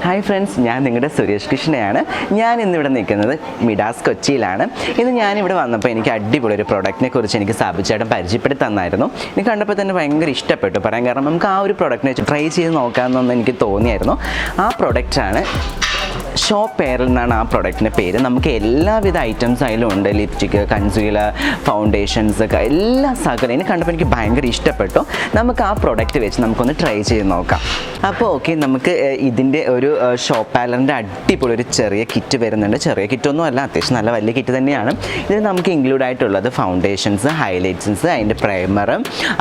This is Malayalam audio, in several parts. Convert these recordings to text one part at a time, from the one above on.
ഹായ് ഫ്രണ്ട്സ്, ഞാൻ നിങ്ങളുടെ സുരേഷ് കൃഷ്ണയാണ്. ഞാൻ ഇന്നിവിടെ നിൽക്കുന്നത് മിഡാസ്കൊച്ചിയിലാണ്. ഇന്ന് ഞാനിവിടെ വന്നപ്പോൾ എനിക്ക് അടിപൊളി ഒരു പ്രോഡക്റ്റിനെ കുറിച്ച് എനിക്ക് സാബുചേട്ടൻ പരിചയപ്പെടുത്തി തന്നായിരുന്നു. എനിക്ക് കണ്ടപ്പോൾ തന്നെ ഭയങ്കര ഇഷ്ടപ്പെട്ടു. പറയാൻ കാരണം നമുക്ക് ആ ഒരു പ്രോഡക്റ്റിനെ ട്രൈ ചെയ്ത് നോക്കാമെന്നൊന്ന് എനിക്ക് തോന്നിയായിരുന്നു. ആ പ്രോഡക്റ്റാണ് ഷോപ്പേറൽ എന്നാണ് ആ പ്രോഡക്റ്റിൻ്റെ പേര്. നമുക്ക് എല്ലാവിധ ഐറ്റംസ് അതിലും ഉണ്ട്. ലിപ്സ്റ്റിക്ക്, കൺസീലർ, ഫൗണ്ടേഷൻസ് ഒക്കെ എല്ലാ സകലം എനിക്ക് കണ്ടപ്പോൾ എനിക്ക് ഭയങ്കര ഇഷ്ടപ്പെട്ടു. നമുക്ക് ആ പ്രോഡക്റ്റ് വെച്ച് നമുക്കൊന്ന് ട്രൈ ചെയ്ത് നോക്കാം. അപ്പോൾ ഓക്കെ, നമുക്ക് ഇതിൻ്റെ ഒരു ഷോപ്പാലറിൻ്റെ അടിപൊളി ഒരു ചെറിയ കിറ്റ് വരുന്നുണ്ട്. ചെറിയ കിറ്റൊന്നും അല്ല, അത്യാവശ്യം നല്ല വലിയ കിറ്റ് തന്നെയാണ്. ഇതിൽ നമുക്ക് ഇൻക്ലൂഡ് ആയിട്ടുള്ളത് ഫൗണ്ടേഷൻസ്, ഹൈലൈറ്റ്സൻസ്, അതിൻ്റെ പ്രൈമർ,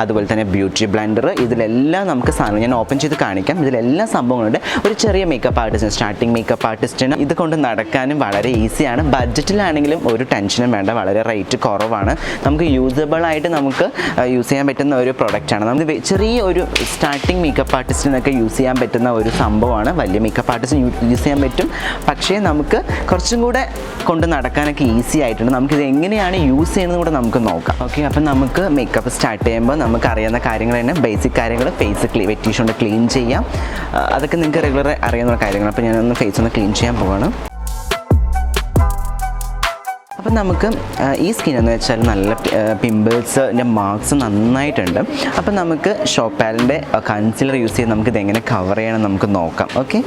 അതുപോലെ തന്നെ ബ്യൂട്ടി ബ്ലെൻഡർ, ഇതിലെല്ലാം നമുക്ക് സാധനം ഞാൻ ഓപ്പൺ ചെയ്ത് കാണിക്കാം. ഇതിലെല്ലാം സംഭവങ്ങളുണ്ട്. ഒരു ചെറിയ മേക്കപ്പ് ആർട്ടിസ്റ്റ്, സ്റ്റാർട്ടിങ് മേക്കപ്പ് ആർട്ടിസ്റ്റിന് ഇത് കൊണ്ട് നടക്കാനും വളരെ ഈസിയാണ്. ബഡ്ജറ്റിലാണെങ്കിലും ഒരു ടെൻഷനും വേണ്ട, വളരെ റേറ്റ് കുറവാണ്. നമുക്ക് യൂസബിളായിട്ട് നമുക്ക് യൂസ് ചെയ്യാൻ പറ്റുന്ന ഒരു പ്രൊഡക്റ്റാണ്. നമുക്ക് ചെറിയ ഒരു സ്റ്റാർട്ടിങ് മേക്കപ്പ് ആർട്ടിസ്റ്റിനൊക്കെ യൂസ് ചെയ്യാൻ പറ്റുന്ന ഒരു സംഭവമാണ്. വലിയ മേക്കപ്പ് ആർട്ടിസ്റ്റിന് യൂസ് ചെയ്യാൻ പറ്റും, പക്ഷേ നമുക്ക് കുറച്ചും കൂടെ കൊണ്ട് നടക്കാനൊക്കെ ഈസി ആയിട്ടുണ്ട്. നമുക്കിത് എങ്ങനെയാണ് യൂസ് ചെയ്യുന്നത് കൂടെ നമുക്ക് നോക്കാം. ഓക്കെ, അപ്പം നമുക്ക് മേക്കപ്പ് സ്റ്റാർട്ട് ചെയ്യുമ്പോൾ നമുക്ക് അറിയുന്ന കാര്യങ്ങൾ തന്നെ, ബേസിക് കാര്യങ്ങൾ. ഫേസ് വെറ്റ് ടിഷ്യൂ കൊണ്ട് ക്ലീൻ ചെയ്യാം. അതൊക്കെ നിങ്ങൾക്ക് റെഗുലർ അറിയാവുന്ന കാര്യങ്ങൾ. അപ്പോൾ ഞാനൊന്ന് ഫേസ് ഒന്ന് ക്ലീൻ ചെയ്യാൻ പോവാണ്. അപ്പം നമുക്ക് ഈ സ്കിന്നെന്ന് വെച്ചാൽ നല്ല പിമ്പിൾസിൻ്റെ മാർക്സ് നന്നായിട്ടുണ്ട്. അപ്പം നമുക്ക് ഷോപ്പാലിൻ്റെ കൺസീലർ യൂസ് ചെയ്ത് നമുക്കിത് എങ്ങനെ കവർ ചെയ്യണം നമുക്ക് നോക്കാം. ഓക്കെ,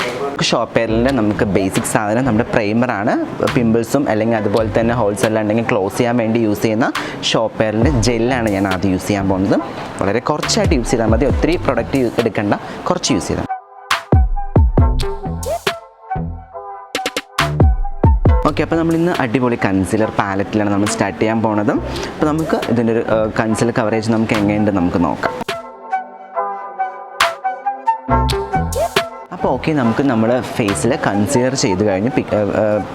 ഷോപ്പാലിൻ്റെ നമുക്ക് ബേസിക് സാധനം നമ്മുടെ പ്രൈമറാണ്. പിമ്പിൾസും അല്ലെങ്കിൽ അതുപോലെ തന്നെ ഹോൾസ് എല്ലാം ഉണ്ടെങ്കിൽ ക്ലോസ് ചെയ്യാൻ വേണ്ടി യൂസ് ചെയ്യുന്ന ഷോപ്പാലിൻ്റെ ജെല്ലാണ് ഞാൻ ആദ്യം യൂസ് ചെയ്യാൻ പോകുന്നത്. വളരെ കുറച്ചായിട്ട് യൂസ് ചെയ്താൽ മതി, ഒത്തിരി പ്രൊഡക്റ്റ് എടുക്കണ്ട, കുറച്ച് യൂസ് ചെയ്താൽ. ഓക്കെ, അപ്പോൾ നമ്മളിന്ന് അടിപൊളി കൺസീലർ പാലറ്റിലാണ് നമ്മൾ സ്റ്റാർട്ട് ചെയ്യാൻ പോണത്. അപ്പോൾ നമുക്ക് ഇതിൻ്റെ ഒരു കൺസീലർ കവറേജ് നമുക്ക് എങ്ങനെയുണ്ട് നമുക്ക് നോക്കാം. അപ്പോൾ ഓക്കെ, നമുക്ക് നമ്മുടെ ഫേസിൽ കൺസീലർ ചെയ്ത് കഴിഞ്ഞു.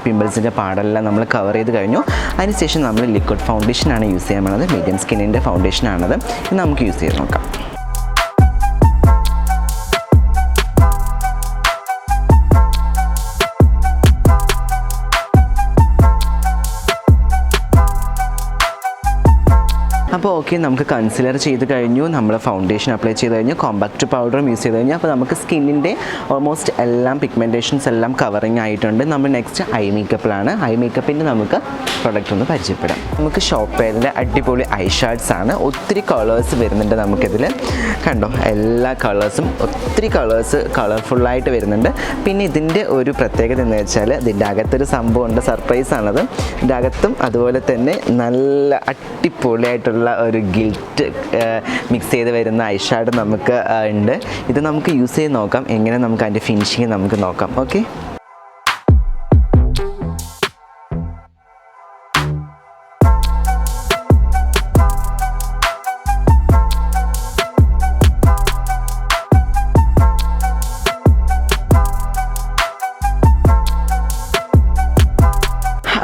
പിമ്പിൾസിൻ്റെ പാടെല്ലാം നമ്മൾ കവർ ചെയ്ത് കഴിഞ്ഞു. അതിനുശേഷം നമ്മൾ ലിക്വിഡ് ഫൗണ്ടേഷനാണ് യൂസ് ചെയ്യാൻ പോകുന്നത്. മീഡിയം സ്കിന്നിൻ്റെ ഫൗണ്ടേഷനാണത്. ഇത് നമുക്ക് യൂസ് ചെയ്ത് നോക്കാം. അപ്പോൾ ഓക്കെ, നമുക്ക് കൺസീലർ ചെയ്ത് കഴിഞ്ഞു, നമ്മൾ ഫൗണ്ടേഷൻ അപ്ലൈ ചെയ്ത് കഴിഞ്ഞു, കോമ്പാക്റ്റ് പൗഡറും യൂസ് ചെയ്ത് കഴിഞ്ഞു. അപ്പോൾ നമുക്ക് സ്കിന്നിൻ്റെ ഓൾമോസ്റ്റ് എല്ലാം പിഗ്മെൻറ്റേഷൻസ് എല്ലാം കവറിങ് ആയിട്ടുണ്ട്. നമ്മൾ നെക്സ്റ്റ് ഐ മേക്കപ്പിലാണ്. ഐ മേക്കപ്പിൻ്റെ നമുക്ക് പ്രൊഡക്റ്റ് ഒന്ന് പരിചയപ്പെടാം. നമുക്ക് ഷോപ്പേറിൻ്റെ അടിപൊളി ഐ ഷാഡ്സ് ആണ്. ഒത്തിരി കളേഴ്സ് വരുന്നുണ്ട് നമുക്കിതിൽ. കണ്ടോ, എല്ലാ കളേഴ്സും ഒത്തിരി കളർഫുള്ളായിട്ട് വരുന്നുണ്ട്. പിന്നെ ഇതിൻ്റെ ഒരു പ്രത്യേകത എന്ന് വെച്ചാൽ ഇതിൻ്റെ അകത്തൊരു സംഭവമുണ്ട്, സർപ്രൈസാണത്. ഇതിൻ്റെ അകത്തും അതുപോലെ തന്നെ നല്ല അടിപൊളിയായിട്ടുള്ള ഒരു ഗിൽറ്റ് മിക്സ് ചെയ്ത് വരുന്ന ഐ ഷാഡ് നമുക്ക് ഉണ്ട്. ഇത് നമുക്ക് യൂസ് ചെയ്ത് നോക്കാം, എങ്ങനെ നമുക്ക് അതിൻ്റെ ഫിനിഷിങ് നമുക്ക് നോക്കാം. ഓക്കെ,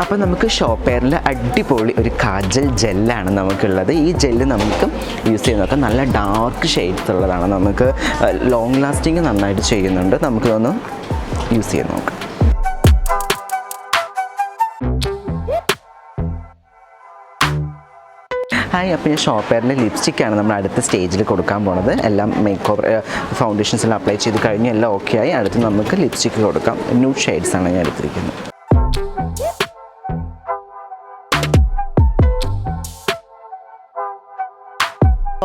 അപ്പോൾ നമുക്ക് ഷോപ്പേറിൽ അടിപൊളി ഒരു കാജൽ ജെല്ലാണ് നമുക്കുള്ളത്. ഈ ജെല്ല് നമുക്ക് യൂസ് ചെയ്ത് നോക്കാം. നല്ല ഡാർക്ക് ഷെയ്ഡ്സ് ഉള്ളതാണ്. നമുക്ക് ലോങ് ലാസ്റ്റിങ് നന്നായിട്ട് ചെയ്യുന്നുണ്ട്. നമുക്കിതൊന്ന് യൂസ് ചെയ്ത് നോക്കാം. ഹായ്, അപ്പോൾ ഞാൻ ഷോപ്പേറിൻ്റെ ലിപ്സ്റ്റിക്കാണ് നമ്മൾ അടുത്ത സ്റ്റേജിൽ കൊടുക്കാൻ പോണത്. എല്ലാം മേക്കോവർ ഫൗണ്ടേഷൻസ് എല്ലാം അപ്ലൈ ചെയ്ത് കഴിഞ്ഞ് എല്ലാം ഓക്കെ ആയി. അടുത്ത് നമുക്ക് ലിപ്സ്റ്റിക്ക് കൊടുക്കാം. ന്യൂഡ് ഷെയ്ഡ്സാണ് ഞാൻ എടുത്തിരിക്കുന്നത്.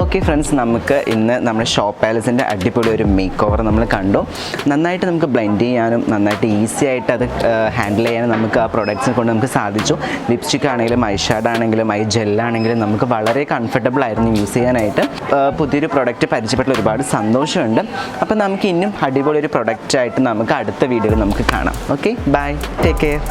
ഓക്കെ ഫ്രണ്ട്സ്, നമുക്ക് ഇന്ന് നമ്മുടെ ഷോപ്പാലസിൻ്റെ അടിപൊളി ഒരു മേക്ക് ഓവർ നമ്മൾ കണ്ടു. നന്നായിട്ട് നമുക്ക് ബ്ലെൻഡ് ചെയ്യാനും നന്നായിട്ട് ഈസി ആയിട്ട് അത് ഹാൻഡിൽ ചെയ്യാനും നമുക്ക് ആ പ്രൊഡക്ട്സിനെ കൊണ്ട് നമുക്ക് സാധിച്ചു. ലിപ്സ്റ്റിക് ആണെങ്കിലും ഐ ഷാഡ് ആണെങ്കിലും ഐ ജെല്ലാണെങ്കിലും നമുക്ക് വളരെ കംഫർട്ടബിൾ ആയിരുന്നു യൂസ് ചെയ്യാനായിട്ട്. പുതിയൊരു പ്രൊഡക്റ്റ് പരിചയപ്പെട്ട ഒരുപാട് സന്തോഷമുണ്ട്. അപ്പോൾ നമുക്ക് ഇന്നും അടിപൊളി ഒരു പ്രൊഡക്റ്റായിട്ട് നമുക്ക് അടുത്ത വീഡിയോയിൽ നമുക്ക് കാണാം. Okay, bye, take care.